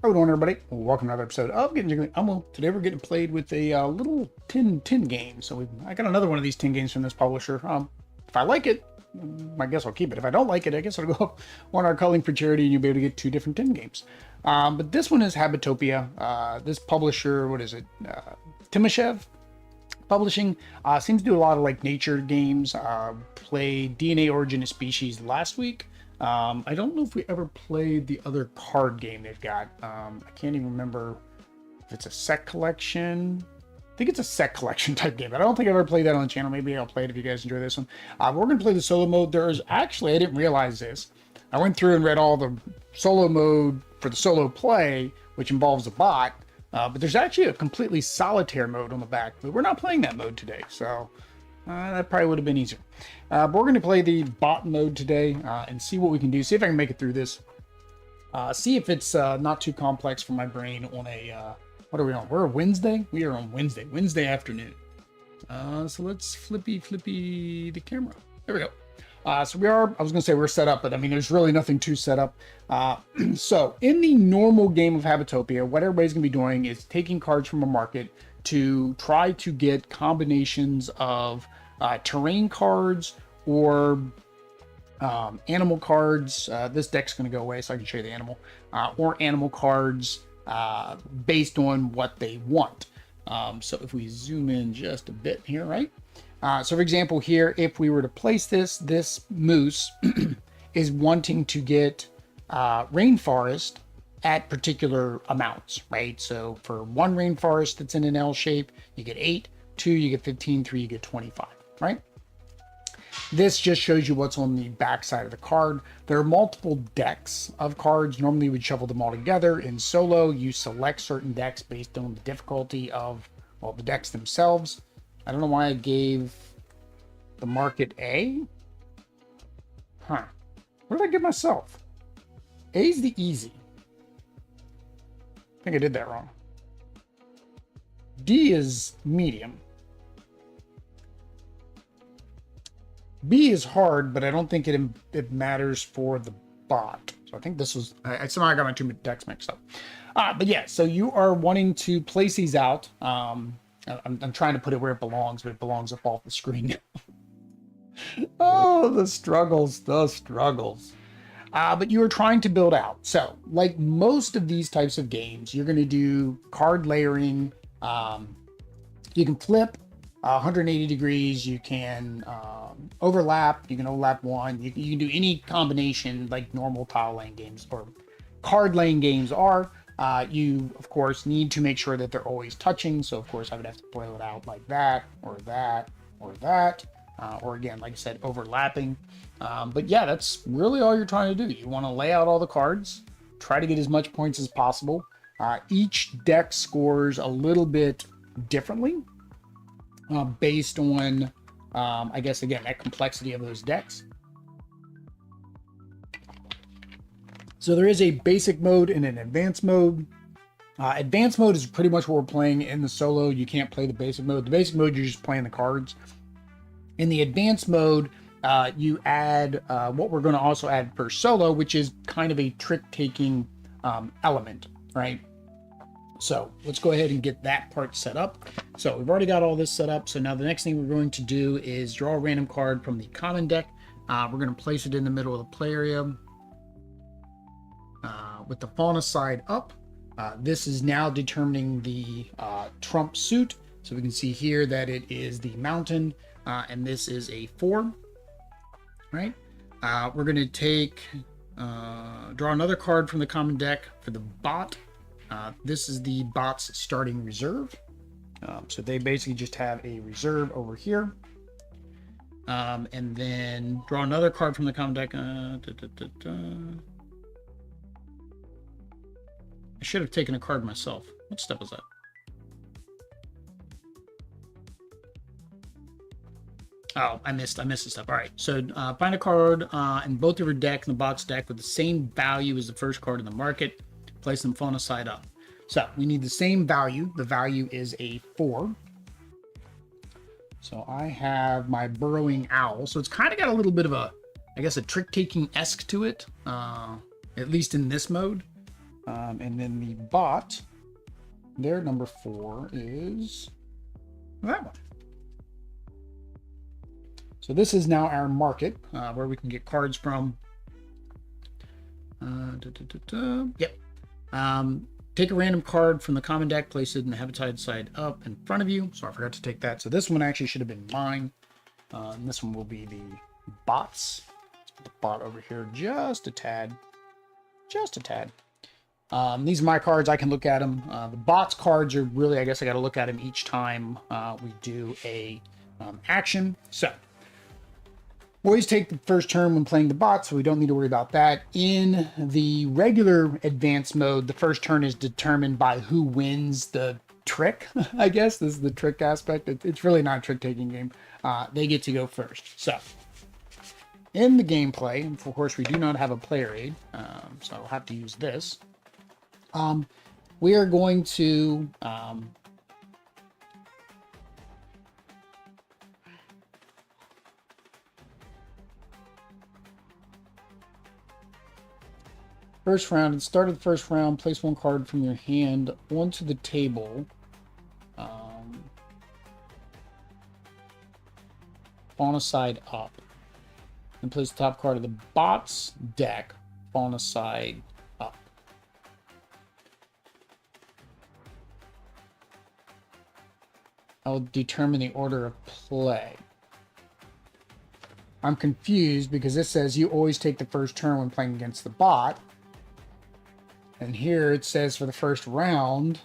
How we doing, everybody? Welcome to another episode of Getting Jiggly. Today we're getting played with a little tin game. So I got another one of these tin games from this publisher. If I like it, I guess I'll keep it. If I don't like it, I guess I'll go on our Culling for Charity and you'll be able to get two different tin games. But this one is Habitopia. This publisher, what is it? Timashev Publishing seems to do a lot of like nature games. Played DNA Origin of Species last week. I don't know if we ever played the other card game they've got. I can't even remember if it's a set collection. I think it's a set collection type game, but I don't think I've ever played that on the channel. Maybe I'll play it if you guys enjoy this one. But we're going to play the solo mode. There's actually, I didn't realize this. I went through and read all the solo mode for the solo play, which involves a bot. But there's actually a completely solitaire mode on the back, but we're not playing that mode today. So that probably would have been easier. But we're going to play the bot mode today and see what we can do. See if I can make it through this. See if it's not too complex for my brain on a... what are we on? We're Wednesday? We are on Wednesday afternoon. So let's flippy the camera. There we go. So we are, I was going to say we're set up, but I mean, there's really nothing to set up. So in the normal game of Habitopia, what everybody's going to be doing is taking cards from a market to try to get combinations of terrain cards or animal cards. This deck's going to go away so I can show you the animal, or animal cards based on what they want. So if we zoom in just a bit here, right? So for example, here, if we were to place this moose is wanting to get rainforest at particular amounts, right? So for one rainforest that's in an L shape, you get 8, 2, you get 15, 3, you get 25, right? This just shows you what's on the back side of the card. There are multiple decks of cards. Normally we'd shuffle them all together. In solo, you select certain decks based on the difficulty of, well, the decks themselves. I don't know why I gave the market A. Huh. What did I give myself? A's the easy. I think I did that wrong. D is medium. B is hard, but I don't think it matters for the bot. So I think this was, I somehow got my two decks mixed up. But yeah, so you are wanting to place these out. I'm trying to put it where it belongs, but it belongs up off the screen. Oh, the struggles. But you are trying to build out. So like most of these types of games, you're going to do card layering. You can flip 180 degrees. You can overlap. You can overlap one. You can do any combination like normal tile laying games or card laying games are. You, of course, need to make sure that they're always touching. So, of course, I would have to play it out like that, or that, or that. Or again, like I said, overlapping. But yeah, that's really all you're trying to do. You want to lay out all the cards, try to get as much points as possible. Each deck scores a little bit differently based on, I guess, again, that complexity of those decks. So there is a basic mode and an advanced mode. Advanced mode is pretty much what we're playing in the solo. You can't play the basic mode. The basic mode, you're just playing the cards. In the advanced mode, you add what we're going to also add per solo, which is kind of a trick-taking element, right? So let's go ahead and get that part set up. So we've already got all this set up. So now the next thing we're going to do is draw a random card from the common deck. We're going to place it in the middle of the play area. With the fauna side up, this is now determining the trump suit. So we can see here that it is the mountain, and this is a 4, right? We're going to take, draw another card from the common deck for the bot. This is the bot's starting reserve. So they basically just have a reserve over here. And then draw another card from the common deck. I should have taken a card myself. What step was that? Oh, I missed the step. All right, so find a card in both of your deck and the bot's deck with the same value as the first card in the market. Place them fauna side up. So we need the same value. The value is a 4. So I have my burrowing owl. So it's kind of got a little bit of a, I guess, a trick-taking-esque to it, at least in this mode. And then the bot, their number 4 is that one. So this is now our market, where we can get cards from. Yep. Take a random card from the common deck, place it in the Habitopia side up in front of you. So I forgot to take that. So this one actually should have been mine. And this one will be the bots. Let's put the bot over here just a tad. Just a tad. These are my cards. I can look at them. The bots cards are really, I guess I got to look at them each time we do a action. So always take the first turn when playing the bot, so we don't need to worry about that. In the regular advanced mode, the first turn is determined by who wins the trick, I guess. This is the trick aspect. It's really not a trick-taking game. They get to go first. So, in the gameplay, of course, we do not have a player aid, so I'll have to use this. We are going to... First round, at the start of the first round, place one card from your hand onto the table. Fauna side up. And place the top card of the bot's deck, fauna side up. I'll determine the order of play. I'm confused because this says you always take the first turn when playing against the bot. And here it says for the first round.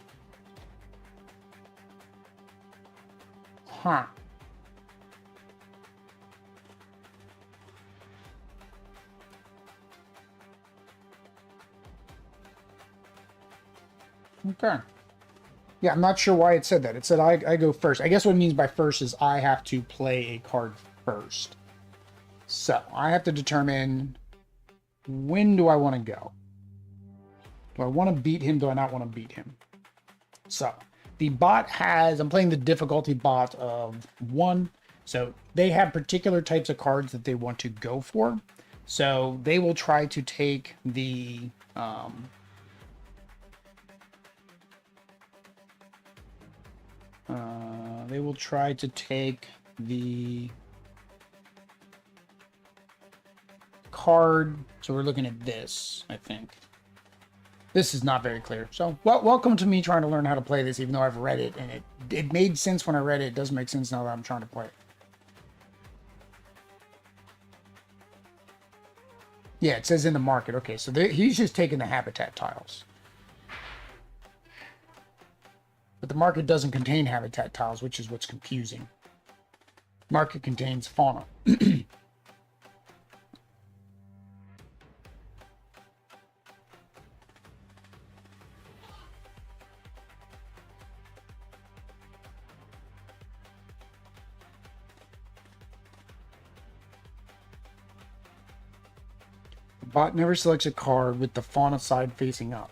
Huh. Okay. Yeah, I'm not sure why it said that. It said I go first. I guess what it means by first is I have to play a card first. So I have to determine when do I want to go. Do I want to beat him? Do I not want to beat him? So the bot has, I'm playing the difficulty bot of 1. So they have particular types of cards that they want to go for. So they will try to take the, card. So we're looking at this, I think. This is not very clear. So, well, welcome to me trying to learn how to play this, even though I've read it, and it made sense when I read it. It doesn't make sense now that I'm trying to play it. Yeah, it says in the market. Okay, so he's just taking the habitat tiles. But the market doesn't contain habitat tiles, which is what's confusing. Market contains fauna. Bot never selects a card with the fauna side facing up.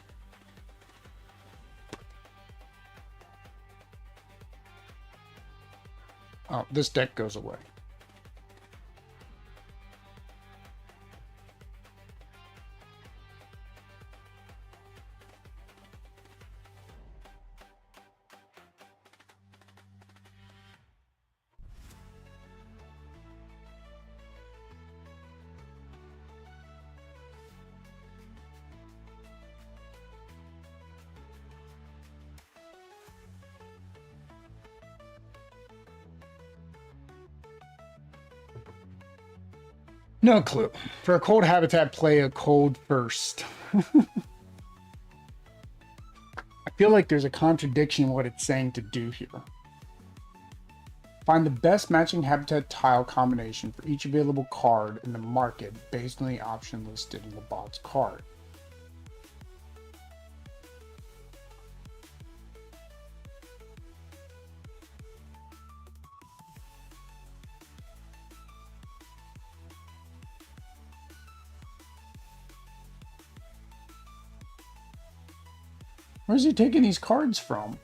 Oh, this deck goes away. No clue. For a cold habitat, play a cold first. I feel like there's a contradiction in what it's saying to do here. Find the best matching habitat tile combination for each available card in the market based on the option listed in the bot's card. Where's he taking these cards from?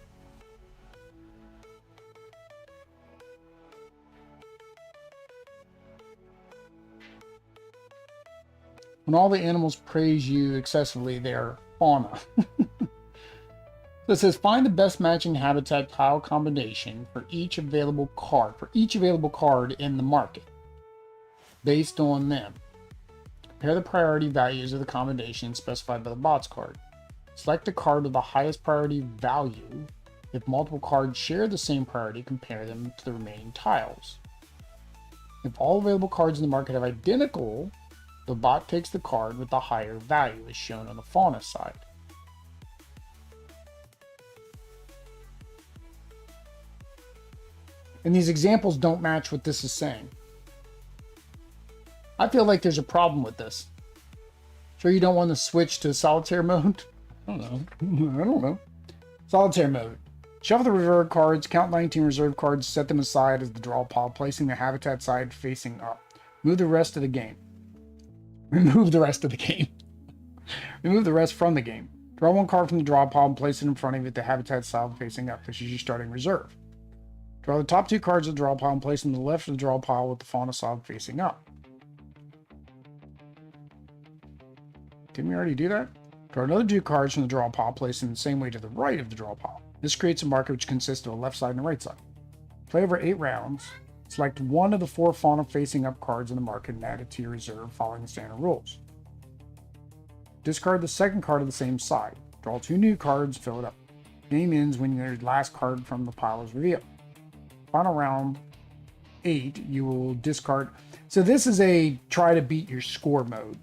When all the animals praise you excessively, they are fauna. So it says find the best matching habitat tile combination for each available card in the market. Based on them, compare the priority values of the combination specified by the bot's card. Select a card with the highest priority value. If multiple cards share the same priority, compare them to the remaining tiles. If all available cards in the market have identical, the bot takes the card with the higher value, as shown on the fauna side. And these examples don't match what this is saying. I feel like there's a problem with this. Sure you don't want to switch to solitaire mode? I don't know. Solitaire mode. Shuffle the reserve cards, count 19 reserve cards, set them aside as the draw pile, placing the habitat side facing up. Remove the rest of the game. Remove the rest from the game. Draw one card from the draw pile and place it in front of you with the habitat side facing up. This is your starting reserve. Draw the top 2 cards of the draw pile and place them to the left of the draw pile with the fauna side facing up. Didn't we already do that? Draw another 2 cards from the draw pile, place them the same way to the right of the draw pile. This creates a market which consists of a left side and a right side. Play over 8 rounds. Select one of the 4 fauna facing up cards in the market and add it to your reserve following the standard rules. Discard the second card of the same side. Draw 2 new cards, fill it up. Game ends when your last card from the pile is revealed. Final round 8, you will discard. So this is a try to beat your score mode.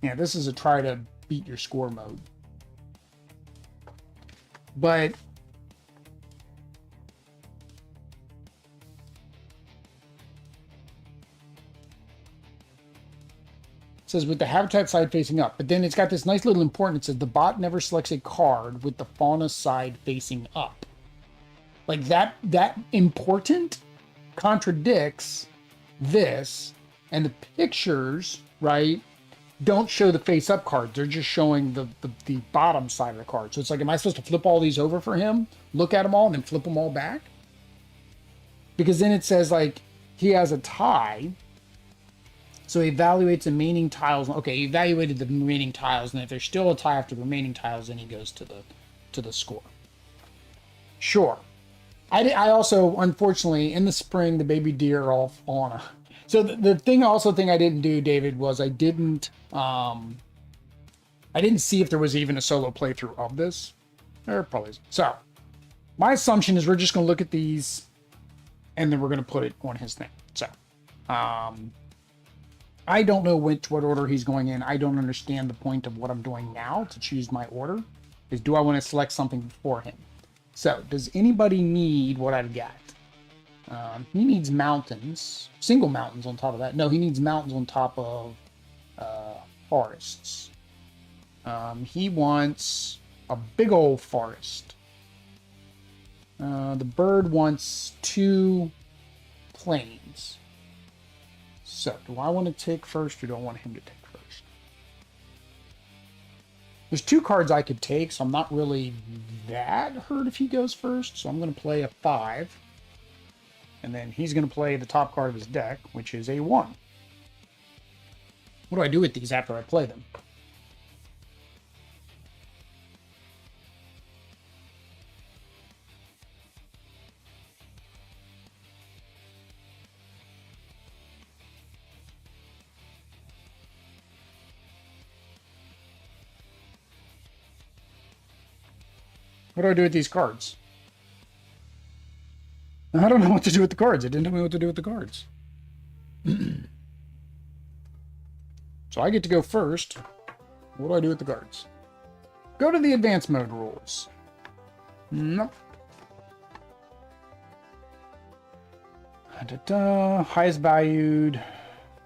Yeah, this is a try to beat your score mode. But it says with the habitat side facing up, but then it's got this nice little important. It says the bot never selects a card with the fauna side facing up. Like that important contradicts this, and the pictures, right, don't show the face up cards. They're just showing the bottom side of the card. So it's like, am I supposed to flip all these over for him, look at them all, and then flip them all back? Because then it says like he has a tie. So he evaluates the remaining tiles. Okay, he evaluated the remaining tiles, and if there's still a tie after the remaining tiles, then he goes to the score. Sure. I also, unfortunately, in the spring, the baby deer are all fauna. So the thing I didn't do, David, was I didn't see if there was even a solo playthrough of this. There probably is. So my assumption is we're just going to look at these and then we're going to put it on his thing. So I don't know what order he's going in. I don't understand the point of what I'm doing now to choose my order. Is do I want to select something for him? So does anybody need what I've got? He needs mountains, single mountains on top of that. No, he needs mountains on top of forests. He wants a big old forest. The bird wants 2 plains. So do I want to take first or do I want him to take first? There's 2 cards I could take, so I'm not really that hurt if he goes first. So I'm going to play a 5. And then he's going to play the top card of his deck, which is a 1. What do I do with these after I play them? What do I do with these cards? I don't know what to do with the cards. It didn't tell me what to do with the cards. So I get to go first. What do I do with the cards? Go to the advanced mode rules. Nope. Highest valued.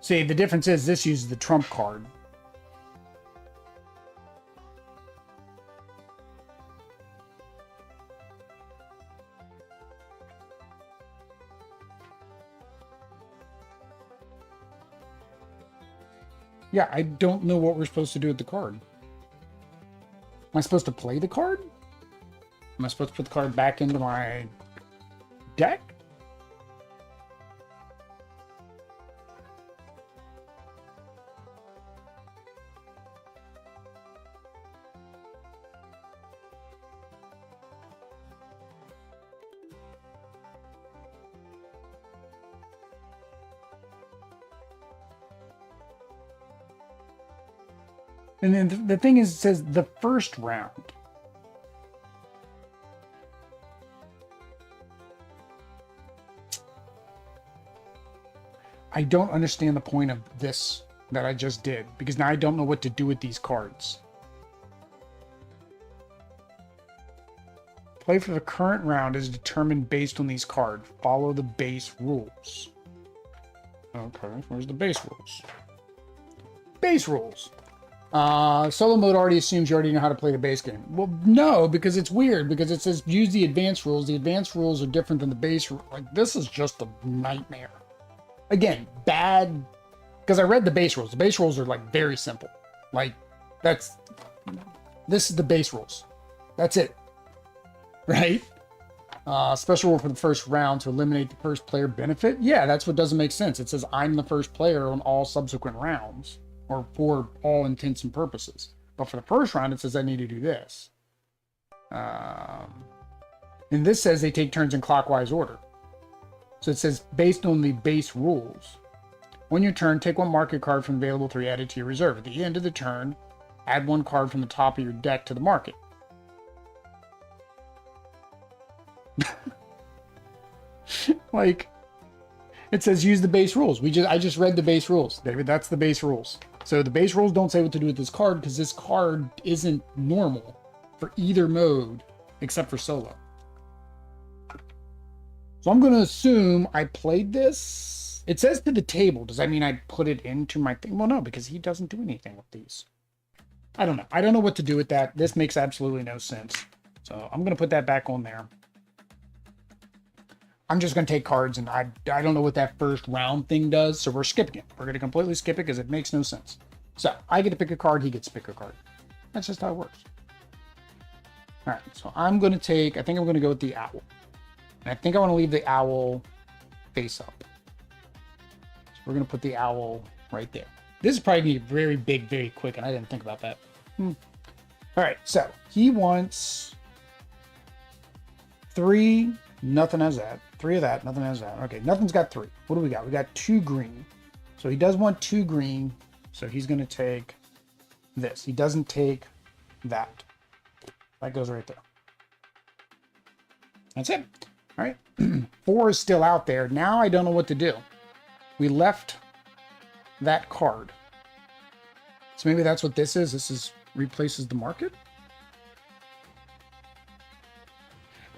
See, the difference is this uses the trump card. Yeah, I don't know what we're supposed to do with the card. Am I supposed to play the card? Am I supposed to put the card back into my deck? And then the thing is, it says the first round. I don't understand the point of this that I just did, because now I don't know what to do with these cards. Play for the current round is determined based on these cards. Follow the base rules. Okay, where's the base rules? Base rules. Solo mode already assumes you already know how to play the base game. Well, no, because it's weird, because it says use the advanced rules. The advanced rules are different than the base rules. Like, this is just a nightmare. Again, bad, because I read the base rules. The base rules are, like, very simple. Like, this is the base rules. That's it. Right? Special rule for the first round to eliminate the first player benefit. Yeah, that's what doesn't make sense. It says I'm the first player on all subsequent rounds, or for all intents and purposes. But for the first round, it says I need to do this. And this says they take turns in clockwise order. So it says based on the base rules. On your turn, take one market card from available 3 added to your reserve. At the end of the turn, add one card from the top of your deck to the market. Like, it says use the base rules. I just read the base rules, David. That's the base rules. So the base rules don't say what to do with this card, because this card isn't normal for either mode except for solo. So I'm going to assume I played this. It says to the table. Does that mean I put it into my thing? Well, no, because he doesn't do anything with these. I don't know. I don't know what to do with that. This makes absolutely no sense. So I'm going to put that back on there. I'm just going to take cards, and I don't know what that first round thing does, so we're skipping it. We're going to completely skip it because it makes no sense. So I get to pick a card, he gets to pick a card. That's just how it works. All right, so I'm going to take, I think I'm going to go with the owl. And I think I want to leave the owl face up. So we're going to put the owl right there. This is probably going to be very big, very quick, and I didn't think about that. All right, so he wants 3, nothing has that. 3 of that, nothing has that. Okay, nothing's got 3. What do we got? We got 2 green. So he does want 2 green, so he's going to take this. He doesn't take that. That goes right there. That's it. All right. 4 is still out there. Now I don't know what to do. We left that card. So maybe that's what this is. This is replaces the market.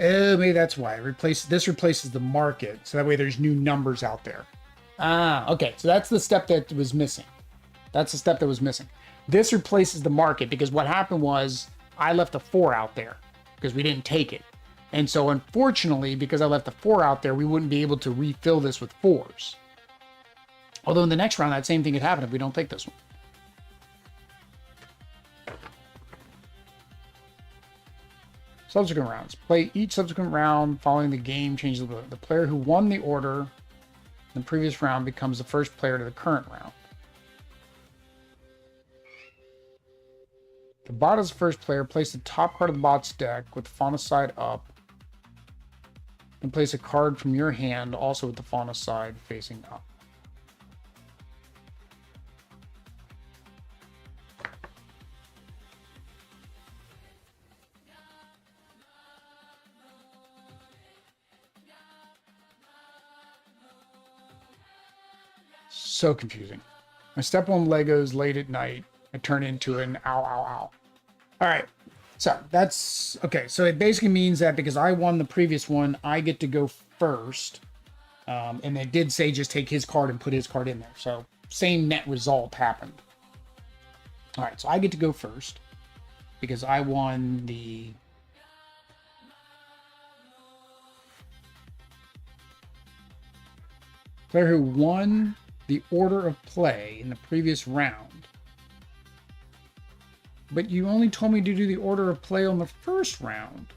Oh, maybe that's why. This replaces the market. So that way there's new numbers out there. Ah, okay. So that's the step that was missing. That's the step that was missing. This replaces the market because what happened was I left a 4 out there because we didn't take it. And so unfortunately, because I left a 4 out there, we wouldn't be able to refill this with 4s. Although in the next round, that same thing could happen if we don't take this one. Subsequent rounds. Play each subsequent round following the game changes the player who won the order in the previous round becomes the first player to the current round. The bot is the first player. Place the top card of the bot's deck with the fauna side up. And place a card from your hand also with the fauna side facing up. So confusing. I step on Legos late at night. I turn into an ow, ow, ow. All right. So that's okay. So it basically means that because I won the previous one, I get to go first. And it did say just take his card and put his card in there. So same net result happened. All right. So I get to go first because I won the. Player who won the order of play in the previous round. But you only told me to do the order of play on the first round.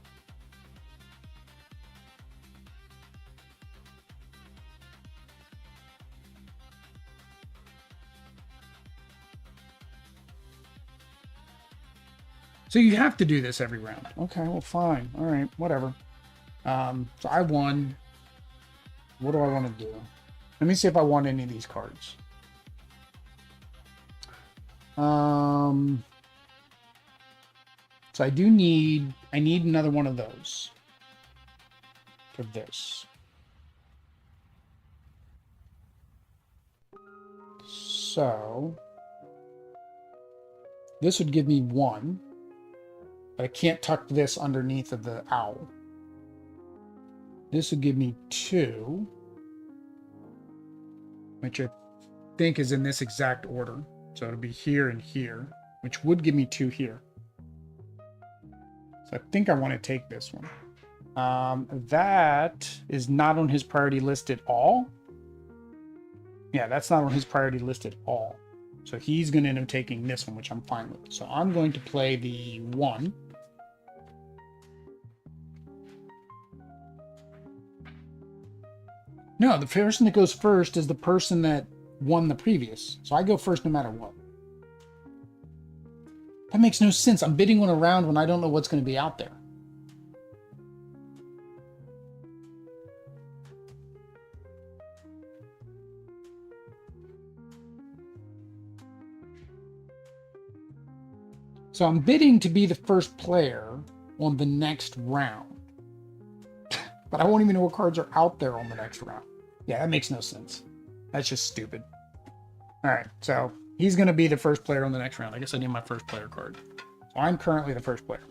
So you have to do this every round. Okay, well, fine. All right, whatever. So I won. What do I want to do? Let me see if I want any of these cards. So I need another one of those for this. So this would give me 1, but I can't tuck this underneath of the owl. This would give me 2, which I think is in this exact order. So it'll be here and here, which would give me 2 here. So I think I want to take this one. That is not on his priority list at all. Yeah, that's not on his priority list at all. So he's going to end up taking this one, which I'm fine with. So I'm going to play the 1. No, the person that goes first is the person that won the previous. So I go first no matter what. That makes no sense. I'm bidding one around when I don't know what's going to be out there. So I'm bidding to be the first player on the next round. But I won't even know what cards are out there on the next round. Yeah, that makes no sense. That's just stupid. All right, so he's going to be the first player on the next round. I guess I need my first player card. So I'm currently the first player.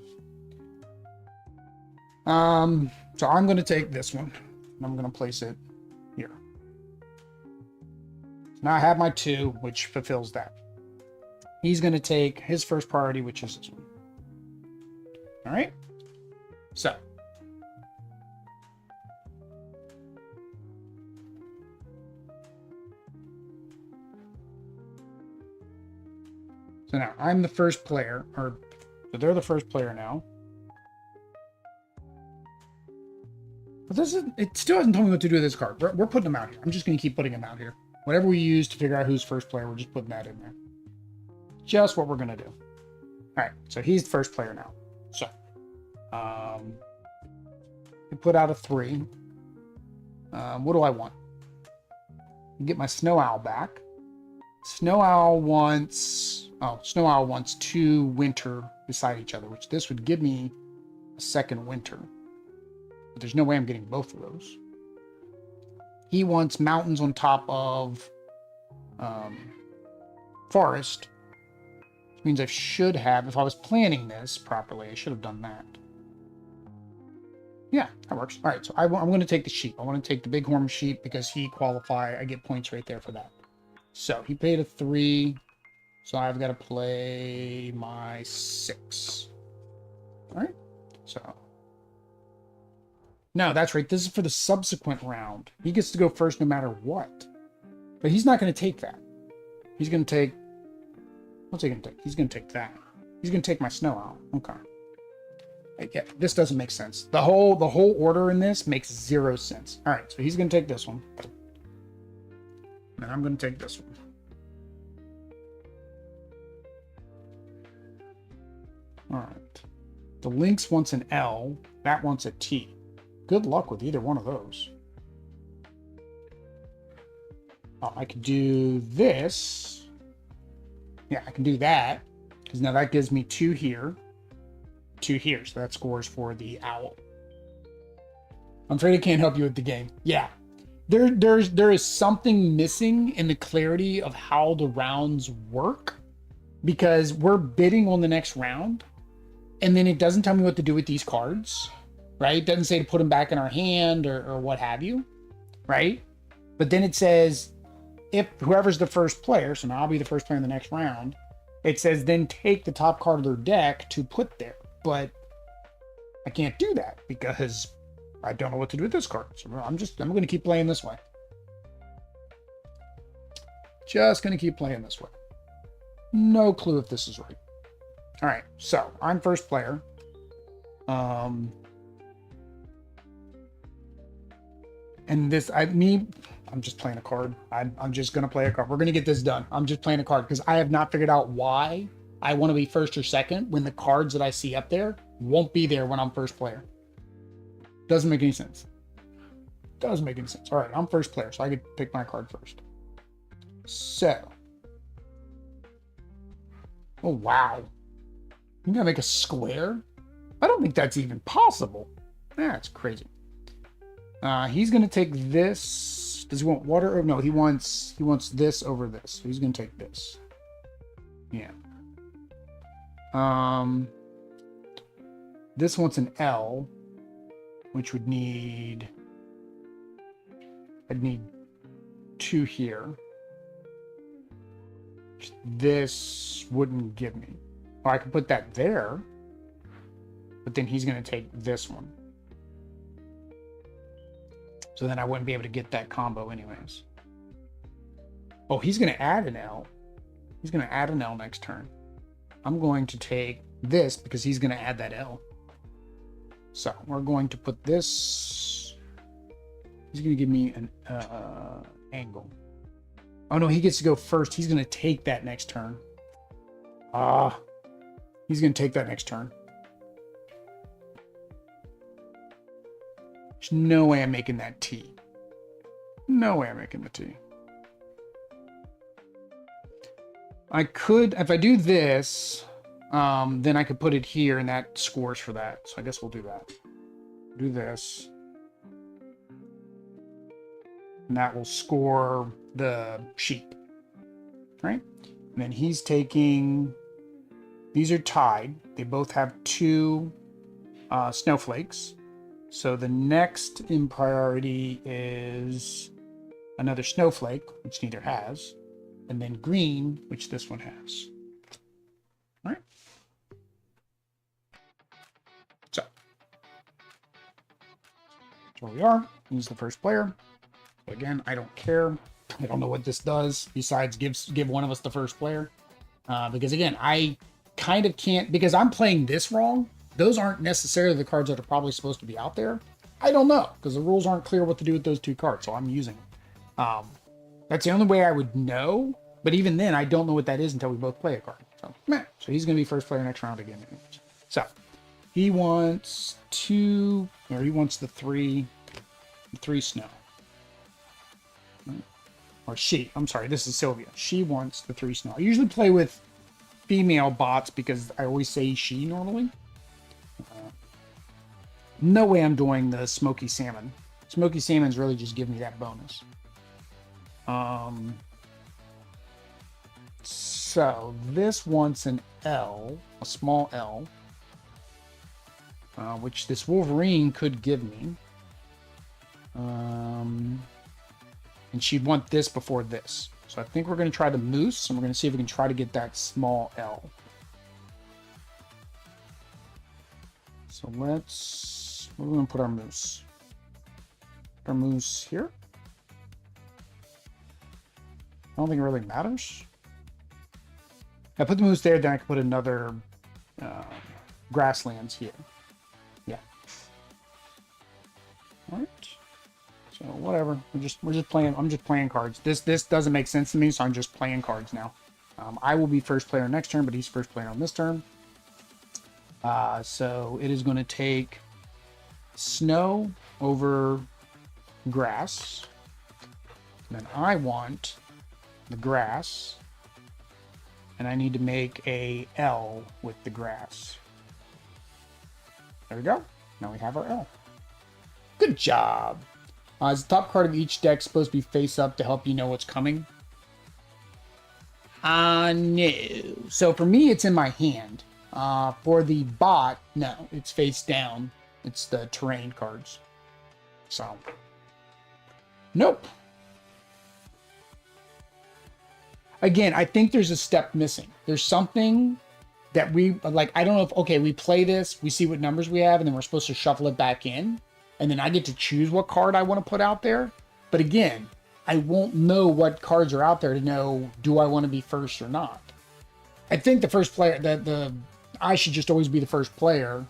So I'm going to take this one, and I'm going to place it here. Now I have my 2, which fulfills that. He's going to take his first priority, which is this one. All right. So now I'm the first player, or so they're the first player now. But it still hasn't told me what to do with this card. We're putting them out here. I'm just going to keep putting them out here. Whatever we use to figure out who's first player, we're just putting that in there. Just what we're going to do. All right, so he's the first player now. So, we put out a 3. What do I want? Get my Snow Owl back. Snow Owl wants 2 winter beside each other, which this would give me a second winter. But there's no way I'm getting both of those. He wants mountains on top of forest. Which means I should have, if I was planning this properly, I should have done that. Yeah, that works. All right, so I'm going to take the sheep. I want to take the bighorn sheep because he qualify. I get points right there for that. So he paid a 3. So I've got to play my 6. All right. So. No, that's right. This is for the subsequent round. He gets to go first no matter what. But he's not going to take that. He's going to take... What's he going to take? He's going to take that. He's going to take my Snow Owl. Okay. Yeah, this doesn't make sense. The whole order in this makes 0 sense. All right, so he's going to take this one. And I'm going to take this one. All right. The Lynx wants an L. That wants a T. Good luck with either one of those. Oh, I could do this. Yeah, I can do that. Because now that gives me 2 here. 2 here. So that scores for the owl. I'm afraid I can't help you with the game. Yeah. There is something missing in the clarity of how the rounds work. Because we're bidding on the next round. And then it doesn't tell me what to do with these cards. Right? It doesn't say to put them back in our hand or what have you. Right? But then it says, if whoever's the first player, so now I'll be the first player in the next round, it says then take the top card of their deck to put there. But I can't do that because I don't know what to do with this card. So I'm going to keep playing this way. Just going to keep playing this way. No clue if this is right. All right, so I'm first player. And this, I'm just playing a card. I'm just going to play a card. We're going to get this done. I'm just playing a card because I have not figured out why I want to be first or second when the cards that I see up there won't be there when I'm first player. Doesn't make any sense. Doesn't make any sense. All right, I'm first player, so I could pick my card first. So. Oh, wow. You gotta make a square? I don't think that's even possible. That's crazy. He's gonna take this. Does he want water? Or no, he wants this over this. So he's gonna take this. Yeah. This wants an L, which would need. I'd need 2 here. This wouldn't give me. Or I could put that there, but then he's going to take this one. So then I wouldn't be able to get that combo anyways. Oh, he's going to add an L. He's going to add an L next turn. I'm going to take this because he's going to add that L. So we're going to put this. He's going to give me an angle. Oh no, he gets to go first. He's going to take that next turn. He's going to take that next turn. There's no way I'm making that T. No way I'm making the T. I could, if I do this, then I could put it here and that scores for that. So I guess we'll do that. Do this. And that will score the sheep. Right? And then he's taking... These are tied. They both have 2 snowflakes. So the next in priority is another snowflake, which neither has. And then green, which this one has. All right. So that's where we are. He's the first player. Again, I don't care. I don't know what this does besides give one of us the first player. Because again, I kind of can't, because I'm playing this wrong. Those aren't necessarily the cards that are probably supposed to be out there. I don't know, because the rules aren't clear what to do with those 2 cards, so I'm using them. That's the only way I would know, but even then, I don't know what that is until we both play a card. So, so he's going to be first player next round again. So, he wants 2, or he wants the 3 snow. Or she, I'm sorry, this is Sylvia. She wants the 3 snow. I usually play with female bots because I always say she normally. No way I'm doing the smoky salmon. Smoky salmon's really just giving me that bonus. So this wants an L, a small L, which this Wolverine could give me. And she'd want this before this. So I think we're going to try the moose, and we're going to see if we can try to get that small L. So let's... Where are we going to put our moose? Our moose here? I don't think it really matters. I put the moose there, then I can put another grasslands here. Yeah. All right. So whatever. We're just playing. I'm just playing cards. This doesn't make sense to me, so I'm just playing cards now. I will be first player next turn, but he's first player on this turn. So it is going to take snow over grass. And then I want the grass, and I need to make a L with the grass. There we go. Now we have our L. Good job. Is the top card of each deck supposed to be face up to help you know what's coming? No. So for me, it's in my hand. For the bot, no, it's face down. It's the terrain cards. So, nope. Again, I think there's a step missing. There's something that we, like, I don't know if, okay, we play this, we see what numbers we have, and then we're supposed to shuffle it back in. And then I get to choose what card I want to put out there. But again, I won't know what cards are out there to know, do I want to be first or not? I think the first player, I should just always be the first player,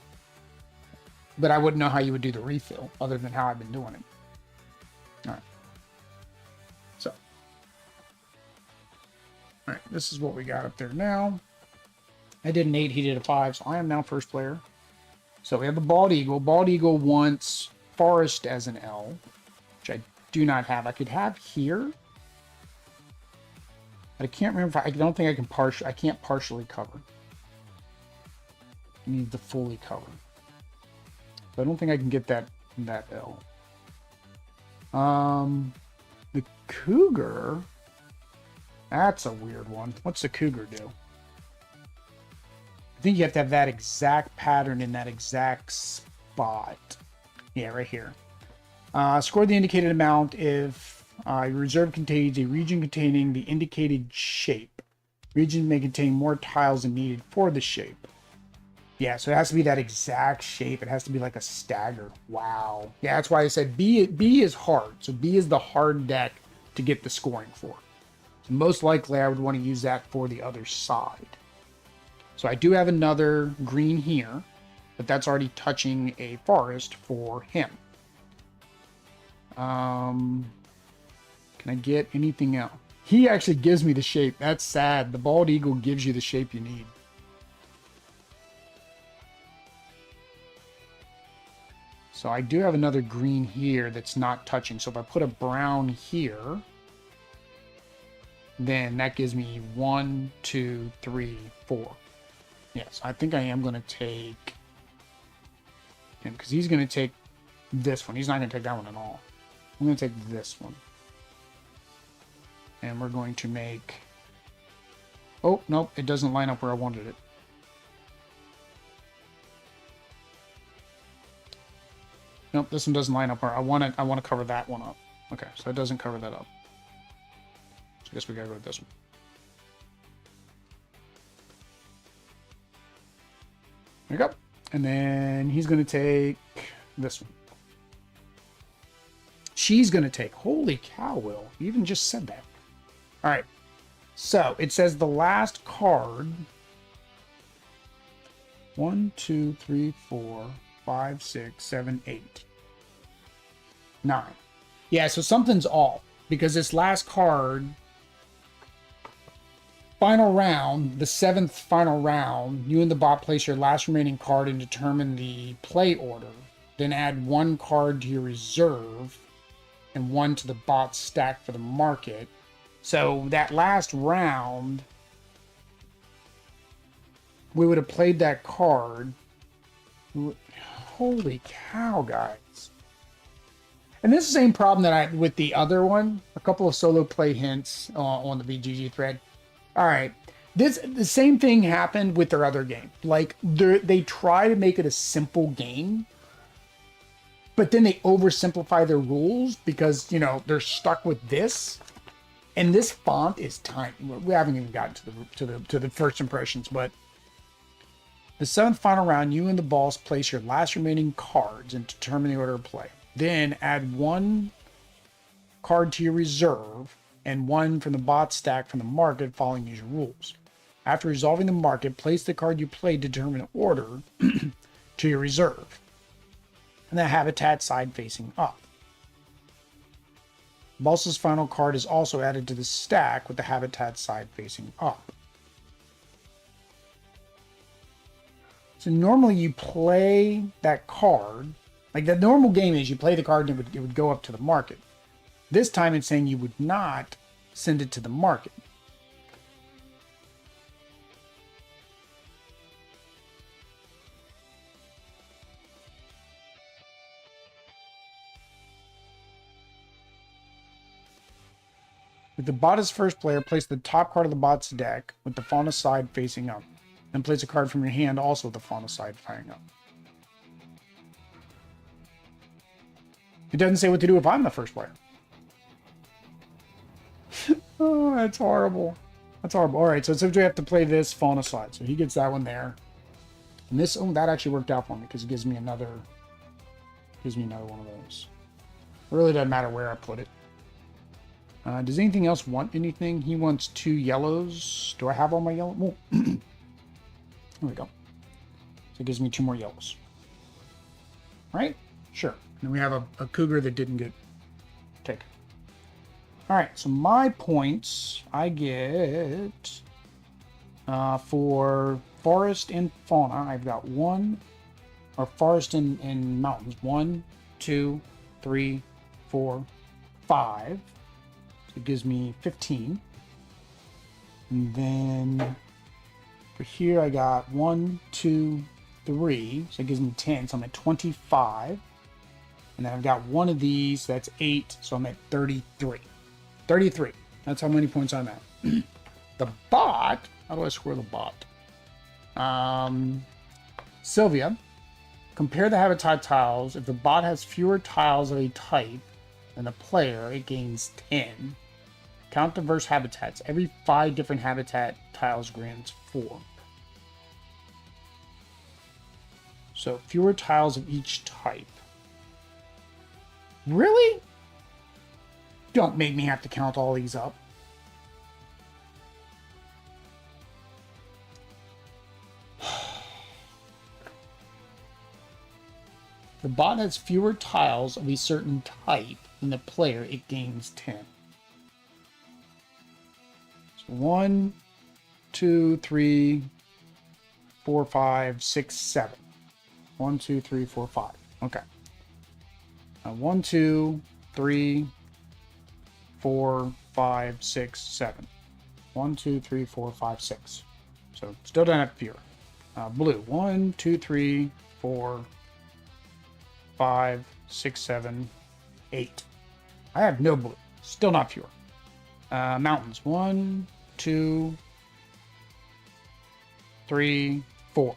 but I wouldn't know how you would do the refill other than how I've been doing it. All right. So, all right, this is what we got up there now. I did an 8, he did a 5, so I am now first player. So we have the bald eagle. Bald eagle wants forest as an L, which I do not have. I could have here. But I can't remember if I don't think I can I can't partially cover. It needs to fully cover. So I don't think I can get that L. The cougar. That's a weird one. What's the cougar do? I think you have to have that exact pattern in that exact spot. Yeah, right here. Score the indicated amount if your reserve contains a region containing the indicated shape. Region may contain more tiles than needed for the shape. Yeah, so it has to be that exact shape. It has to be like a stagger. Wow. Yeah, that's why I said B is hard. So B is the hard deck to get the scoring for. So most likely I would want to use that for the other side. So I do have another green here, but that's already touching a forest for him. Can I get anything else? He actually gives me the shape. That's sad. The bald eagle gives you the shape you need. So I do have another green here that's not touching. So if I put a brown here, then that gives me 1, 2, 3, 4. Yes, I think I am going to take him because he's going to take this one. He's not going to take that one at all. I'm going to take this one. And we're going to make... Oh, nope, it doesn't line up where I wanted it. Nope, this one doesn't line up where I want to cover that one up. Okay, so it doesn't cover that up. So I guess we gotta go with this one. There you go. And then he's gonna take this one. She's gonna take. Holy cow, Will. You even just said that. Alright. So it says the last card. 1, 2, 3, 4, 5, 6, 7, 8, 9. Yeah, so something's off because this last card, final round, the 7th final round, you and the bot place your last remaining card and determine the play order. Then add 1 card to your reserve and 1 to the bot's stack for the market. So that last round, we would have played that card. Holy cow, guys. And this is the same problem that I with the other one. A couple of solo play hints on the BGG thread. All right. The same thing happened with their other game. Like, they try to make it a simple game, but then they oversimplify their rules because, you know, they're stuck with this. And this font is tiny. We haven't even gotten to the first impressions, but the 7th final round, you and the boss place your last remaining cards and determine the order of play. Then add 1 card to your reserve and 1 from the bot stack from the market following usual rules. After resolving the market, place the card you played to determine the order to your reserve. And the habitat side facing up. The boss's final card is also added to the stack with the habitat side facing up. So normally you play that card, like the normal game is you play the card and it would go up to the market. This time it's saying you would not send it to the market. If the bot is first player, place the top card of the bot's deck with the fauna side facing up. Then place a card from your hand also with the fauna side facing up. It doesn't say what to do if I'm the first player. Oh, that's horrible. That's horrible. All right, so it says we have to play this fauna side. So he gets that one there. And this, oh, that actually worked out for me because it gives me another one of those. It really doesn't matter where I put it. Does anything else want anything? He wants 2 yellows. Do I have all my yellow? Oh. There we go. So it gives me 2 more yellows. Right? Sure. And then we have a cougar that didn't get taken. All right. So my points I get for forest and fauna. I've got 1, or forest and mountains. 1, 2, 3, 4, 5. So it gives me 15. And then for here I got 1, 2, 3, so it gives me 10, so I'm at 25. And then I've got one of these, that's 8, so I'm at 33. 33, that's how many points I'm at. The bot, how do I score the bot? Sylvia, compare the habitat tiles. If the bot has fewer tiles of a type than the player, it gains 10. Count diverse habitats. Every 5 different habitat tiles grants 4. So fewer tiles of each type. Really? Don't make me have to count all these up. The bot has fewer tiles of a certain type than the player, it gains 10. So 1, 2, 3, 4, 5, 6, 7. 1, 2, 3, 4, 5. Okay. 1, 2, 3, 4, 5, 6, 7. 1, 2, 3, 4, 5, 6. So still don't have fewer. Blue. 1, 2, 3, 4, 5, 6, 7, 8. I have no blue. Still not fewer. Mountains. 1, 2, 3, 4.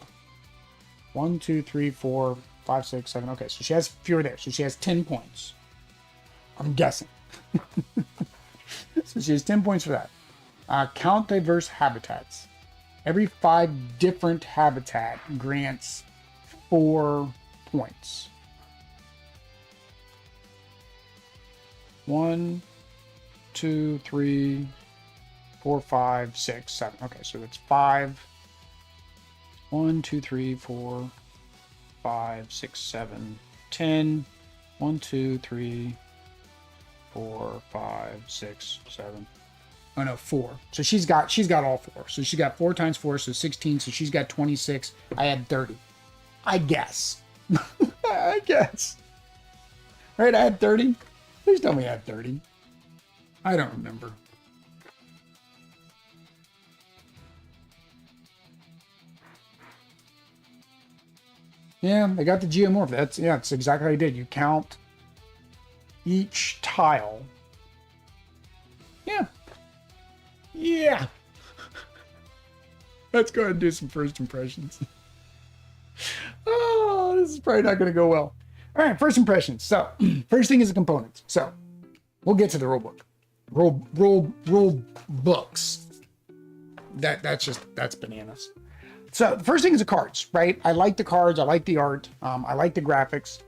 1, 2, 3, 4, 5, 6, 7. Okay, so she has fewer there. So she has 10 points. I'm guessing. So she has 10 points for that. Count diverse habitats. Every 5 different habitat grants 4 points. 1, 2, 3, 4, 5, 6, 7. Okay, so it's 5. 1, 2, 3, 4, 5, 6, 7, 10. 1, 2, 3, 4, 5, 6, 7. Oh no, 4. So she's got all 4. So she got 4 times 4, so 16. So she's got 26. I had 30. I guess. I guess. Right, I had 30. Please tell me I had 30. I don't remember. Yeah, they got the geomorph. That's exactly how you did. You count each tile. Yeah. Yeah. Let's go ahead and do some first impressions. Oh, this is probably not going to go well. All right, first impressions. So, first thing is the components. So, we'll get to the rule book. Rule books. That's bananas. So, the first thing is the cards, right? I like the cards. I like the art. I like the graphics.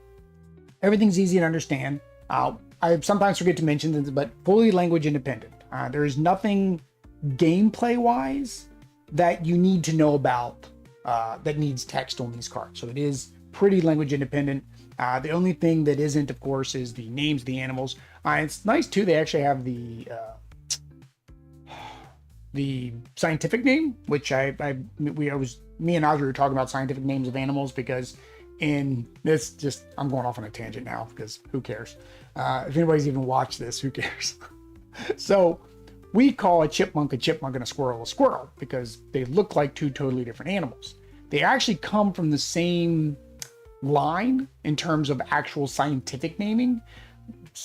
Everything's easy to understand. I sometimes forget to mention this, but fully language independent. There is nothing gameplay-wise that you need to know about that needs text on these cards. So it is pretty language independent. The only thing that isn't, of course, is the names of the animals. It's nice too. They actually have the scientific name, which me and Audrey were talking about scientific names of animals because in this, I'm going off on a tangent now because who cares? If anybody's even watched this, who cares? So we call a chipmunk and a squirrel because they look like 2 totally different animals. They actually come from the same line in terms of actual scientific naming,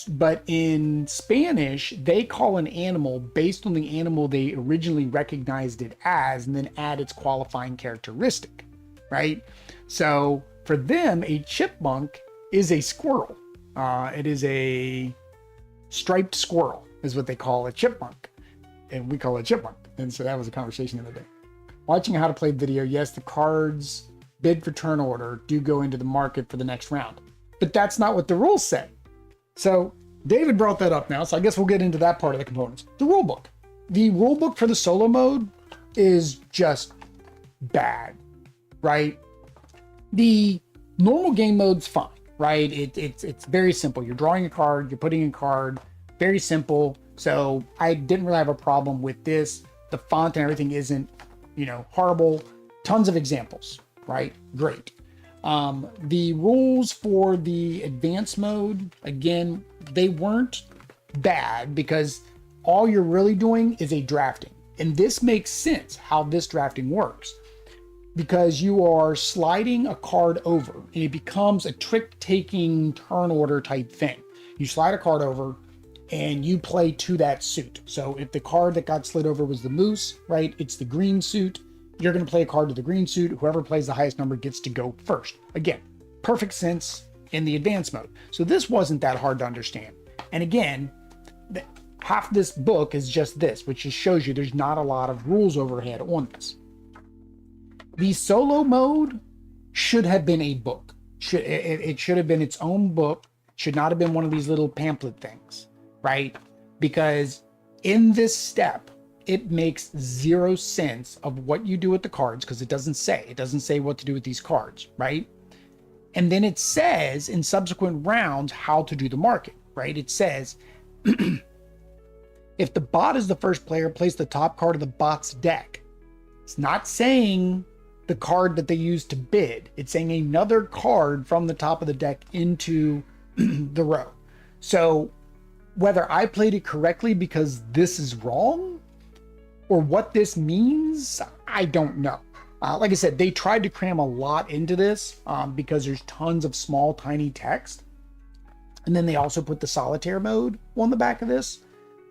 but in Spanish, they call an animal based on the animal they originally recognized it as and then add its qualifying characteristic, right? So for them, a chipmunk is a squirrel. It is a striped squirrel is what they call a chipmunk, and we call it chipmunk. And so that was a conversation the other day. Watching a how to play video, yes, the cards bid for turn order do go into the market for the next round, but that's not what the rules say. So David brought that up now, so I guess we'll get into that part of the components. The rule book. The rule book for the solo mode is just bad, right? The normal game mode's fine, right? It's very simple. You're drawing a card, you're putting in a card, very simple. So I didn't really have a problem with this. The font and everything isn't, horrible. Tons of examples, right? Great. The rules for the advanced mode, again, they weren't bad because all you're really doing is a drafting. And this makes sense how this drafting works. because you are sliding a card over and it becomes a trick-taking turn order type thing. You slide a card over and you play to that suit. So if the card that got slid over was the moose, right, it's the green suit, you're going to play a card to the green suit. Whoever plays the highest number gets to go first. Again, perfect sense in the advanced mode. So this wasn't that hard to understand. And again, half this book is just this, which just shows you there's not a lot of rules overhead on this. The solo mode should have been a book. It should have been its own book. Should not have been one of these little pamphlet things, right? Because in this step, it makes zero sense of what you do with the cards, because it doesn't say what to do with these cards, right? And then it says in subsequent rounds how to do the market, right? It says, if the bot is the first player, place the top card of the bot's deck. It's not saying the card that they use to bid. It's saying another card from the top of the deck into the row. So whether I played it correctly because this is wrong or what this means, I don't know. Like I said, they tried to cram a lot into this because there's tons of small, tiny text. And then they also put the solitaire mode on the back of this.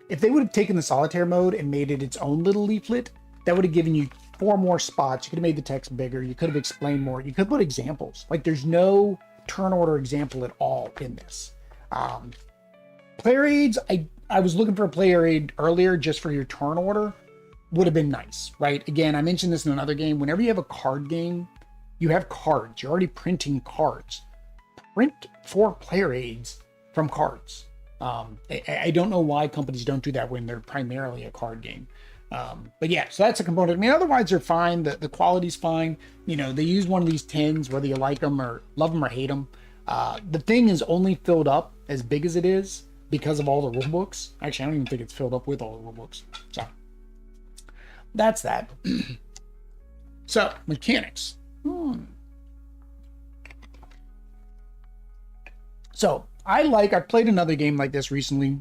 If they would have taken the solitaire mode and made it its own little leaflet, that would have given you 4 more spots. You could have made the text bigger. You could have explained more. You could put examples. Like there's no turn order example at all in this. Player aids, I was looking for a player aid earlier just for your turn order. Would have been nice, right? Again, I mentioned this in another game. Whenever you have a card game, you have cards. You're already printing cards. Print 4 player aids from cards. I don't know why companies don't do that when they're primarily a card game. But yeah, so that's a component. I mean, otherwise they're fine. The quality's fine. You know, they use one of these tins, whether you like them or love them or hate them. The thing is only filled up as big as it is because of all the rule books. Actually, I don't even think it's filled up with all the rule books. So that's that. So mechanics. So I've played another game like this recently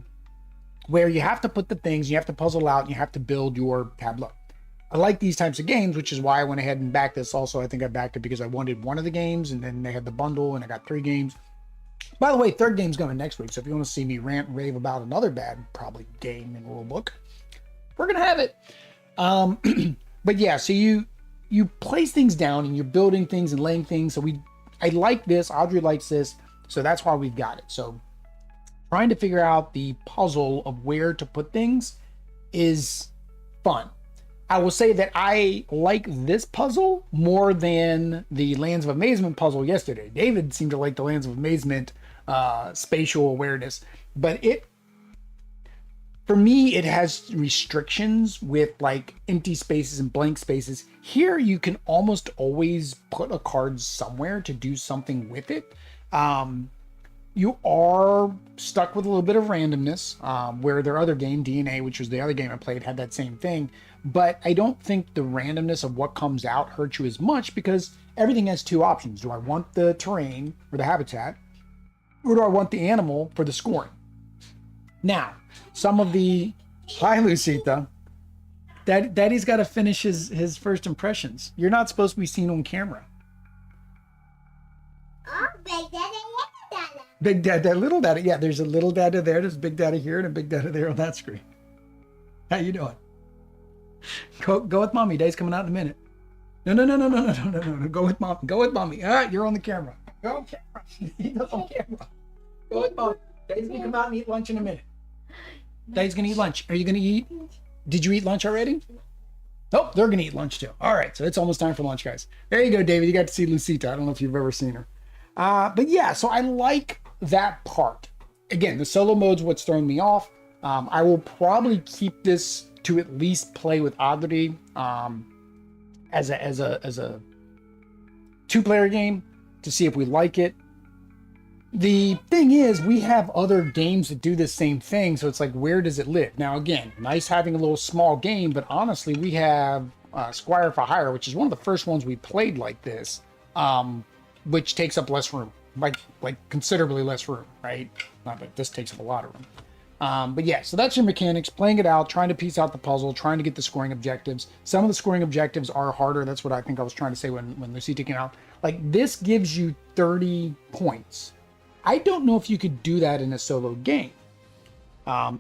where you have to put the things, you have to puzzle out, and you have to build your tableau. I like these types of games, which is why I went ahead and backed this. Also, I think I backed it because I wanted one of the games, and then they had the bundle, and I got 3 games. By the way, 3rd game's coming next week, so if you want to see me rant and rave about another bad, probably game and rule book, we're going to have it. But yeah, so you place things down, and you're building things and laying things. So I like this. Audrey likes this. So that's why we've got it. So trying to figure out the puzzle of where to put things is fun. I will say that I like this puzzle more than the Lands of Amazement puzzle yesterday. David seemed to like the Lands of Amazement spatial awareness, but for me, it has restrictions with like empty spaces and blank spaces. Here, you can almost always put a card somewhere to do something with it. You are stuck with a little bit of randomness, where their other game, DNA, which was the other game I played, had that same thing. But I don't think the randomness of what comes out hurts you as much because everything has 2 options. Do I want the terrain or the habitat, or do I want the animal for the scoring? Now, some of the... Hi, Lucita. Daddy's got to finish his first impressions. You're not supposed to be seen on camera. Oh, Big Daddy, Little Daddy. Big Dada, Little Dada. Yeah, there's a Little Dada there. There's Big Dada here and a Big Dada there on that screen. How you doing? Go with Mommy. Daddy's coming out in a minute. No. Go with Mommy. Go with Mommy. All right, you're on the camera. Go on camera. He's on camera. Go with Mommy. Daddy's going to come out and eat lunch in a minute. Daddy's going to eat lunch. Are you going to eat? Did you eat lunch already? Oh, they're going to eat lunch too. All right, so it's almost time for lunch, guys. There you go, David. You got to see Lucita. I don't know if you've ever seen her. But yeah, so I like that part. Again, the solo mode's what's thrown me off. I will probably keep this to at least play with Audrey as a 2-player game to see if we like it. The thing is, we have other games that do the same thing, so it's like, where does it live? Now, again, nice having a little small game, but honestly, we have Squire for Hire, which is one of the first ones we played like this, which takes up less room, like considerably less room, right? Not that this takes up a lot of room. But yeah, so that's your mechanics, playing it out, trying to piece out the puzzle, trying to get the scoring objectives. Some of the scoring objectives are harder. That's what I think I was trying to say when Lucita came out. Like, this gives you 30 points. I don't know if you could do that in a solo game.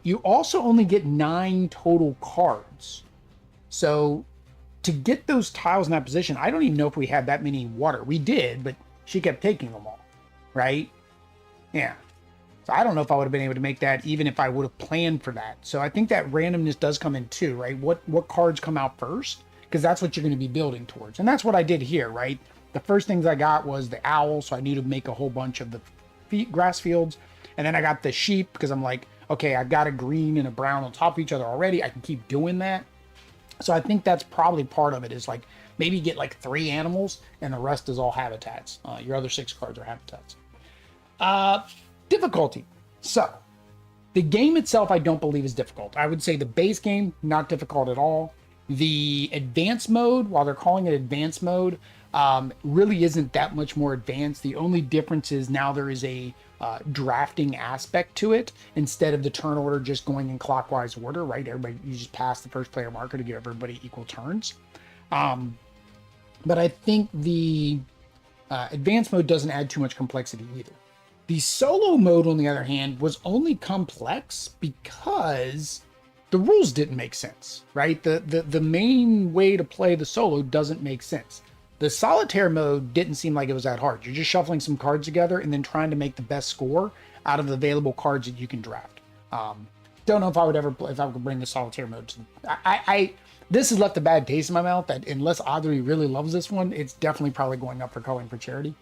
You also only get 9 total cards. So to get those tiles in that position, I don't even know if we had that many water. We did, but she kept taking them all, right? Yeah. So I don't know if I would have been able to make that even if I would have planned for that. So I think that randomness does come in too, right? What cards come out first? Because that's what you're going to be building towards. And that's what I did here, right? The first things I got was the owl, so I knew to make a whole bunch of the grass fields. And then I got the sheep because I'm like, okay, I've got a green and a brown on top of each other already. I can keep doing that. So I think that's probably part of it, is like maybe get like 3 animals and the rest is all habitats. Your other 6 cards are habitats. Difficulty. So the game itself, I don't believe is difficult. I would say the base game, not difficult at all. The advanced mode, while they're calling it advanced mode, really isn't that much more advanced. The only difference is now there is a drafting aspect to it instead of the turn order just going in clockwise order, right? Everybody, you just pass the first player marker to give everybody equal turns. But I think the advanced mode doesn't add too much complexity either. The solo mode, on the other hand, was only complex because the rules didn't make sense, right? The main way to play the solo doesn't make sense. The solitaire mode didn't seem like it was that hard. You're just shuffling some cards together and then trying to make the best score out of the available cards that you can draft. Don't know if I would ever play, if I could bring the solitaire mode to. This has left a bad taste in my mouth that unless Audrey really loves this one, it's definitely probably going up for Culling for Charity.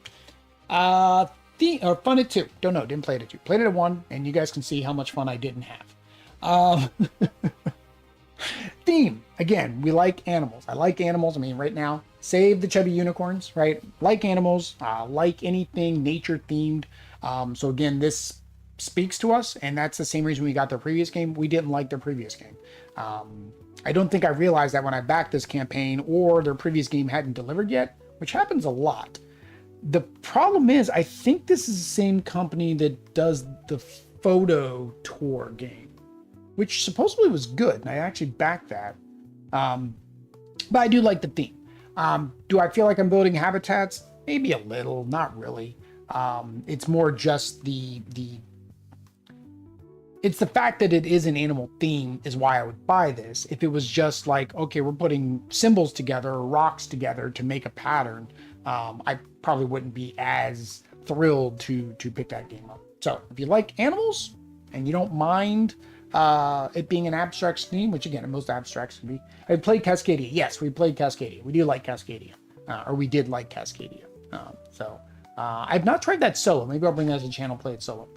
Fun at 2. Don't know. Didn't play it at 2. Played it at 1, and you guys can see how much fun I didn't have. Theme. Again, we like animals. I like animals. I mean, right now, save the chubby unicorns, right? Like animals. Like anything nature themed. So again, this speaks to us, and that's the same reason we got their previous game. We didn't like their previous game. I don't think I realized that when I backed this campaign, or their previous game hadn't delivered yet, which happens a lot. The problem is, I think this is the same company that does the photo tour game, which supposedly was good, and I actually backed that. But I do like the theme. Do I feel like I'm building habitats? Maybe a little, not really. It's more just it's the fact that it is an animal theme is why I would buy this. If it was just like, okay, we're putting symbols together or rocks together to make a pattern, I probably wouldn't be as thrilled to pick that game up. So if you like animals and you don't mind it being an abstract theme, which again, most abstracts can be. I played Cascadia. Yes, we played Cascadia. We do like Cascadia, or we did like Cascadia. I've not tried that solo. Maybe I'll bring that as a channel, play it solo.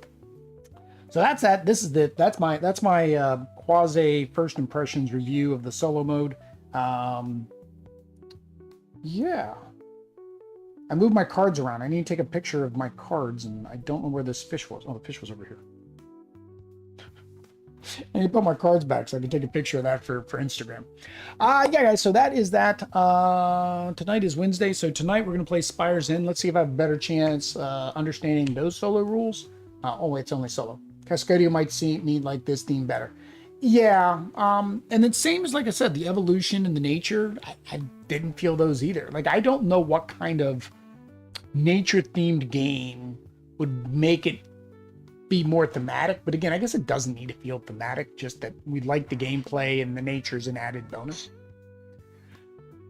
So that's that. That's my quasi first impressions review of the solo mode. Yeah. I moved my cards around. I need to take a picture of my cards, and I don't know where this fish was. Oh, the fish was over here. I need to put my cards back so I can take a picture of that for Instagram. Yeah, guys, so that is that. Tonight is Wednesday, so tonight we're going to play Spire's End. Let's see if I have a better chance understanding those solo rules. Oh, it's only solo. Cascadia might need like this theme better. Yeah, and then same as, like I said, the evolution and the nature, I didn't feel those either. Like, I don't know what kind of nature-themed game would make it be more thematic, but again, I guess it doesn't need to feel thematic, just that we like the gameplay and the nature is an added bonus.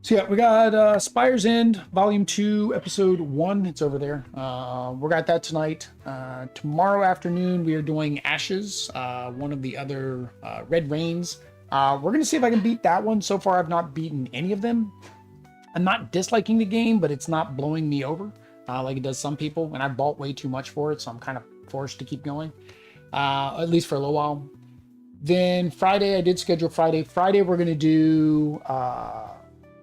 So yeah, we got Spire's End, Volume 2, Episode 1. It's over there. We got that tonight. Tomorrow afternoon, we are doing Ashes, one of the other Red Rains. We're going to see if I can beat that one. So far, I've not beaten any of them. I'm not disliking the game, but it's not blowing me over like it does some people. And I bought way too much for it, so I'm kind of forced to keep going, at least for a little while. Then Friday, I did schedule Friday. Friday, we're going to do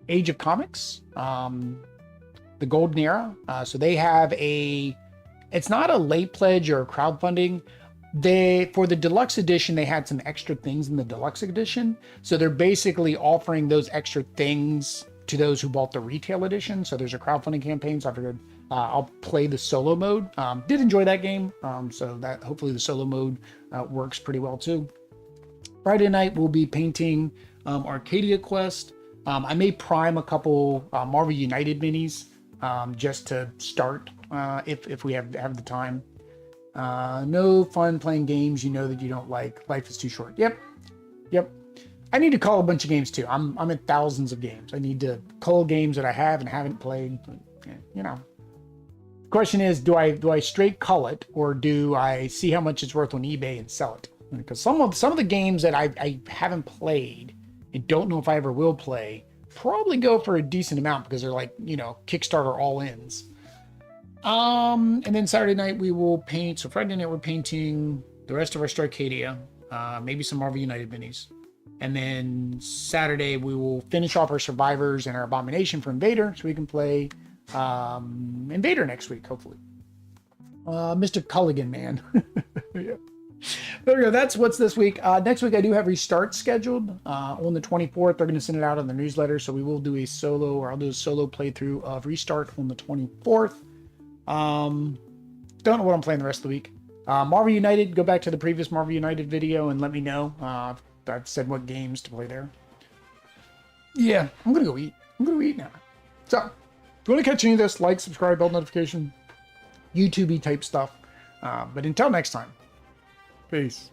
Age of Comics, the Golden Era. So they have it's not a late pledge or a crowdfunding. For the deluxe edition, they had some extra things in the deluxe edition. So they're basically offering those extra things to those who bought the retail edition. So there's a crowdfunding campaign. So I figured I'll play the solo mode. Did enjoy that game, so that hopefully the solo mode works pretty well too. Friday night we'll be painting Arcadia Quest. I may prime a couple Marvel United minis just to start if we have the time. No fun playing games you know that you don't like. Life is too short. Yep. I need to call a bunch of games too. I'm at thousands of games. I need to call games that I have and haven't played. You know, the question is, do I straight cull it, or do I see how much it's worth on eBay and sell it? Because some of the games that I haven't played and don't know if I ever will play probably go for a decent amount because they're like, you know, Kickstarter all-ins. And then Saturday night we will paint. So Friday night we're painting the rest of our Strikeadia, maybe some Marvel United minis. And then Saturday we will finish off our Survivors and our Abomination for Invader, so we can play Invader next week, hopefully. Mr. Culligan, man. Yeah. There we go. That's what's this week. Next week I do have Restart scheduled on the 24th. They're going to send it out on the newsletter, so we will do a solo, or I'll do a solo playthrough of Restart on the 24th. Don't know what I'm playing the rest of the week. Marvel United, go back to the previous Marvel United video and let me know. I've said what games to play there. Yeah, I'm going to go eat. I'm going to eat now. So, if you want to catch any of this, like, subscribe, bell notification, YouTube-y type stuff. But until next time, peace.